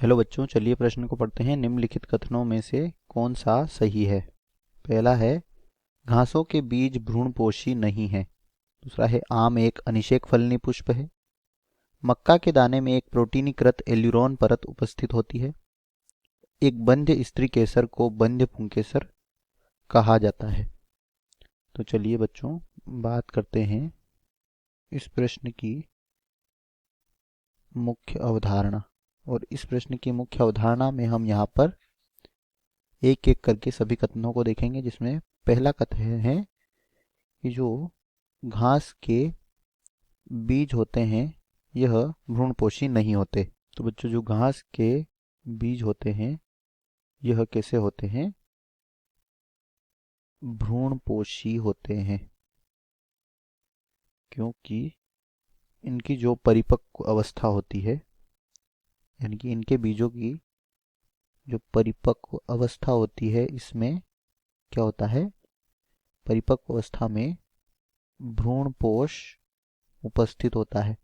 Hello बच्चों, चलिए प्रश्न को पढ़ते हैं। निम्नलिखित कथनों में से कौन सा सही है? पहला है घासों के बीज भ्रूणपोषी नहीं है। दूसरा है आम एक अनिषेक फलनी पुष्प है। मक्का के दाने में एक प्रोटीनीकृत एल्यूरोन परत उपस्थित होती है। एक बंध्य स्त्री केसर को बंध्य पुंकेसर कहा जाता है। तो चलिए बच्चों बात करते हैं इस प्रश्न की मुख्य अवधारणा। और इस प्रश्न की मुख्य अवधारणा में हम यहाँ पर एक एक करके सभी कथनों को देखेंगे, जिसमें पहला कथन है कि जो घास के बीज होते हैं यह भ्रूणपोषी नहीं होते। तो बच्चों, जो घास के बीज होते हैं यह कैसे होते हैं? भ्रूणपोषी होते हैं, क्योंकि इनकी जो परिपक्व अवस्था होती है, यानी कि इनके बीजों की जो परिपक्व अवस्था होती है, इसमें क्या होता है? परिपक्व अवस्था में भ्रूणपोष उपस्थित होता है,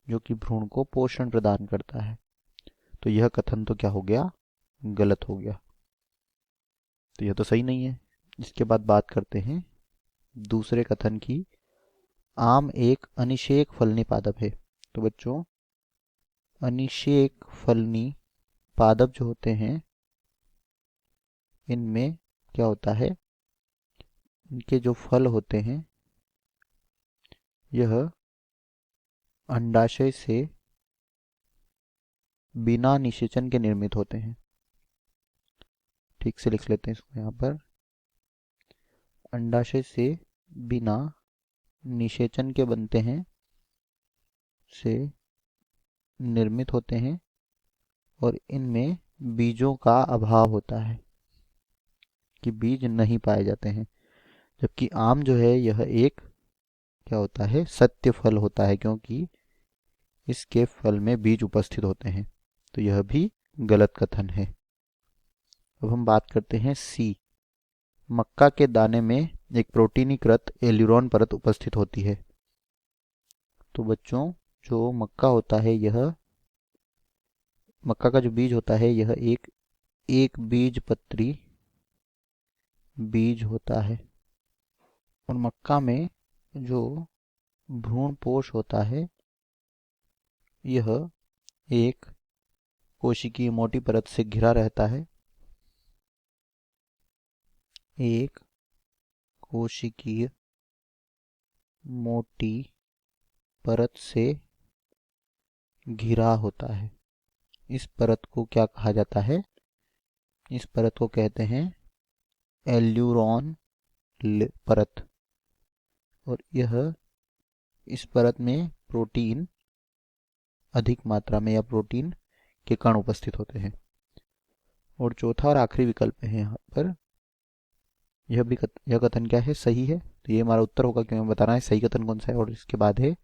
जो कि भ्रूण को पोषण प्रदान करता है। तो यह कथन तो क्या हो गया? गलत हो गया। तो यह तो सही नहीं है। इसके बाद बात करते हैं दूसरे कथन की। आम एक अनिषेक फलनी पादप है। तो बच्चों, अनिषेक फलनी पादप जो होते हैं इनमें क्या होता है? इनके जो फल होते हैं यह अंडाशय से बिना निषेचन के निर्मित होते हैं। ठीक से लिख लेते हैं इसको यहाँ पर। अंडाशय से बिना निषेचन के बनते हैं, से निर्मित होते हैं, और इनमें बीजों का अभाव होता है, कि बीज नहीं पाए जाते हैं। जबकि आम जो है यह एक क्या होता है? सत्य फल होता है, क्योंकि इसके फल में बीज उपस्थित होते हैं। तो यह भी गलत कथन है। अब हम बात करते हैं सी। मक्का के दाने में एक प्रोटीनीकृत एल्यूरोन परत उपस्थित होती है। तो बच्चों, जो मक्का होता है यह मक्का का जो बीज होता है यह एक बीज पत्री बीज होता है। और मक्का में जो भ्रूणपोष होता है यह एक कोशिकीय मोटी परत से घिरा रहता है। एक कोशिकीय मोटी परत से घिरा होता है। इस परत को क्या कहा जाता है? इस परत को कहते हैं एल्यूरोन परत। और यह इस परत में प्रोटीन अधिक मात्रा में या प्रोटीन के कण उपस्थित होते हैं। और चौथा और आखिरी विकल्प है यहाँ पर, यह कथन क्या है? सही है। तो ये हमारा उत्तर होगा, क्योंकि हमें बताना है सही कथन कौन सा है। और इसके बाद है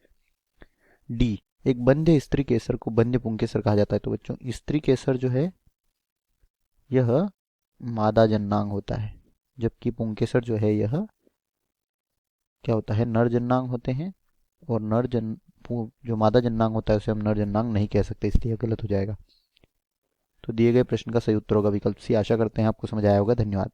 डी। एक बंध्य स्त्री केसर को बंध्य पुंकेसर कहा जाता है। तो बच्चों, स्त्री केसर जो है यह मादा जननांग होता है, जबकि पुंकेसर जो है यह क्या होता है? नर जननांग होते हैं। और जो मादा जननांग होता है उसे हम नर जननांग नहीं कह सकते, इसलिए गलत हो जाएगा। तो दिए गए प्रश्न का सही उत्तर होगा विकल्प सी। आशा करते हैं आपको समझ आया होगा। धन्यवाद।